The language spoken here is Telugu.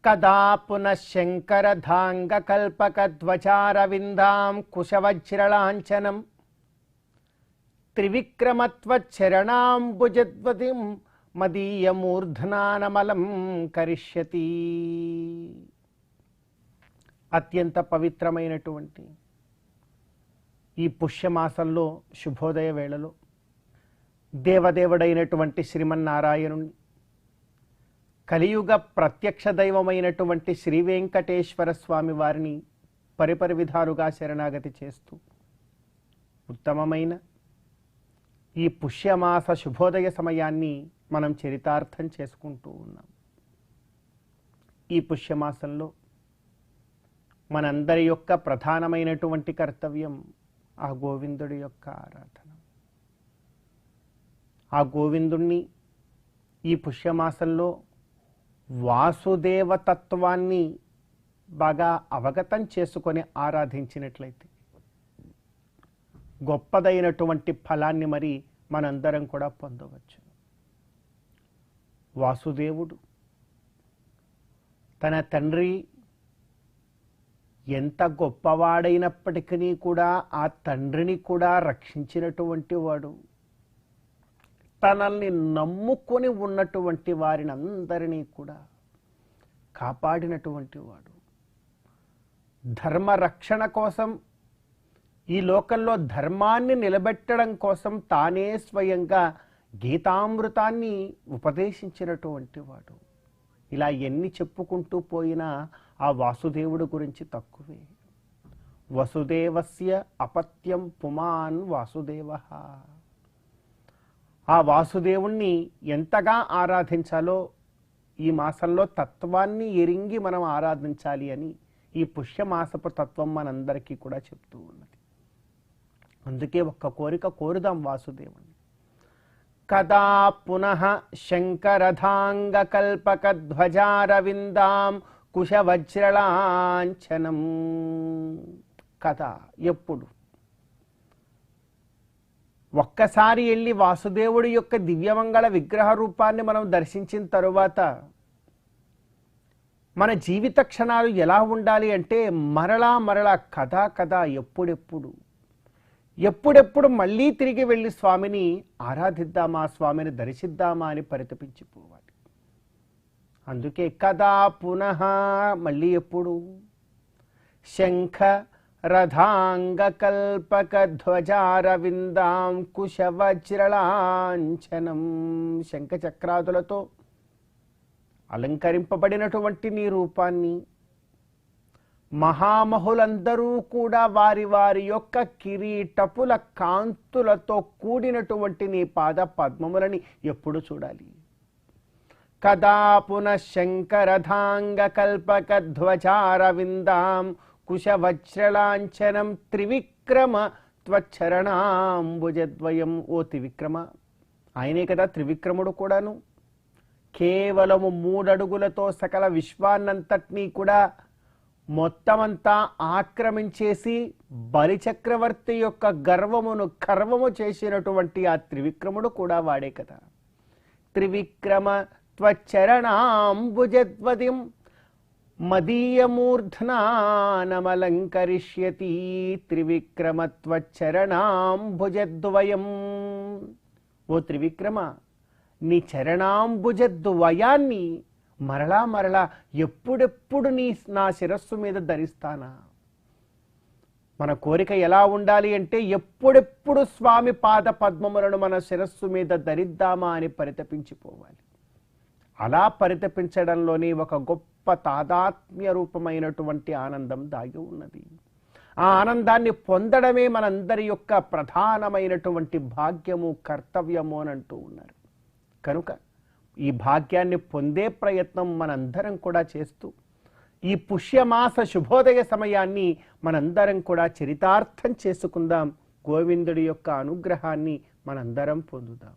కదా పునఃశంకరధాంగకల్పకధ్వజారవిందాం కుశవజ్రలాంఛనం త్రివిక్రమత్వచ్చరణాంబుజద్వతిం మదీయమూర్ధనానమలం కరిష్యతి. అత్యంత పవిత్రమైనటువంటి ఈ పుష్యమాసంలో శుభోదయ వేళలో దేవదేవుడైనటువంటి శ్రీమన్నారాయణుని, కలియుగ ప్రత్యక్ష దైవమైనటువంటి శ్రీ వెంకటేశ్వర స్వామి వారిని పరిపరి విధాలుగా శరణాగతి చేస్తూ ఉత్తమమైన ఈ పుష్యమాస శుభోదయ సమయాన్ని మనం చరితార్థం చేసుకుంటూ ఉన్నాం. ఈ పుష్యమాసంలో మనందరి యొక్క ప్రధానమైనటువంటి కర్తవ్యం ఆ గోవిందుడి యొక్క ఆరాధన. ఆ గోవిందుణ్ణి ఈ పుష్యమాసంలో వాసుదేవతత్వాన్ని బాగా అవగతం చేసుకొని ఆరాధించినట్లయితే గొప్పదైనటువంటి ఫలాన్ని మరి మనందరం కూడా పొందవచ్చు. వాసుదేవుడు తన తండ్రి ఎంత గొప్పవాడైనప్పటికీ కూడా ఆ తండ్రిని కూడా రక్షించినటువంటి వాడు, తనల్ని నమ్ముకొని ఉన్నటువంటి వారిని అందరినీ కూడా కాపాడినటువంటి వాడు. ధర్మ రక్షణ కోసం, ఈ లోకంలో ధర్మాన్ని నిలబెట్టడం కోసం తానే స్వయంగా గీతామృతాన్ని ఉపదేశించినటువంటి వాడు. ఇలా ఎన్ని చెప్పుకుంటూ పోయినా ఆ వాసుదేవుడు గురించి తక్కువే. వసుదేవస్య అపత్యం పుమాన్ వాసుదేవః. ఆ వాసుదేవుణ్ణి ఎంతగా ఆరాధించాలో ఈ మాసంలో తత్వాన్ని ఎరింగి మనం ఆరాధించాలి అని ఈ పుష్యమాసపు తత్వం మనందరికీ కూడా చెప్తూ ఉన్నది. అందుకే ఒక్క కోరిక కోరుదాం వాసుదేవుణ్ణి. కదా పునః శంకరధాంగకల్పకధ్వజారవిందాం కుశవజ్రలాంఛనం. కదా, ఎప్పుడు ఒక్కసారి వెళ్ళి వాసుదేవుడి యొక్క దివ్యమంగళ విగ్రహ రూపాన్ని మనం దర్శించిన తరువాత మన జీవిత క్షణాలు ఎలా ఉండాలి అంటే మరలా మరలా కథా కథ ఎప్పుడెప్పుడు మళ్ళీ తిరిగి వెళ్ళి స్వామిని ఆరాధిద్దామా, స్వామిని దర్శిద్దామా అని పరితపించిపోవాలి. అందుకే కదా పునః, మళ్ళీ ఎప్పుడు, శంఖ రథాంగకల్పకధ్వజారవిందాం కుశవజ్రలాంఛనం. శంఖ చక్రాదులతో అలంకరింపబడినటువంటి నీ రూపాన్ని మహామహులందరూ కూడా వారి వారి యొక్క కిరీటపుల కాంతులతో కూడినటువంటి నీ పాద పద్మములని ఎప్పుడు చూడాలి. కదా పునః శంకరధాంగకల్పకధ్వజారవిందాం కుశవజ్రలాంఛనం త్రివిక్రమ త్వచ్చరణాంబుజద్వయం. ఓ త్రివిక్రమ, ఆయనే కదా త్రివిక్రముడు కూడాను. కేవలము 3 అడుగులతో సకల విశ్వాన్నంతటినీ కూడా మొత్తమంతా ఆక్రమించేసి బలిచక్రవర్తి యొక్క గర్వమును కర్వము చేసినటువంటి ఆ త్రివిక్రముడు కూడా వాడే కదా. త్రివిక్రమ త్వచ్చరణాంబుజద్వతిం మదీయమూర్ధనానమలంకరిష్యతి. త్రివిక్రమ త్వచ్చరణాంబుజద్వయం. ఓ త్రివిక్రమ, నీ చరణాంబుజద్వయాన్ని మరలా మరలా ఎప్పుడెప్పుడు నా శిరస్సు మీద ధరిస్తానా. మన కోరిక ఎలా ఉండాలి అంటే ఎప్పుడెప్పుడు స్వామి పాద పద్మములను మన శిరస్సు మీద ధరిద్దామా అని పరితపించిపోవాలి. అలా పరితపించడంలోనే ఒక గొప్ప తాదాత్మ్య రూపమైనటువంటి ఆనందం దాగి ఉన్నది. ఆ ఆనందాన్ని పొందడమే మనందరి యొక్క ప్రధానమైనటువంటి భాగ్యము, కర్తవ్యము అని అంటూ ఉన్నారు. కనుక ఈ భాగ్యాన్ని పొందే ప్రయత్నం మనందరం కూడా చేస్తూ ఈ పుష్యమాస శుభోదయ సమయాన్ని మనందరం కూడా చరితార్థం చేసుకుందాం. గోవిందుడి యొక్క అనుగ్రహాన్ని మనందరం పొందుదాం.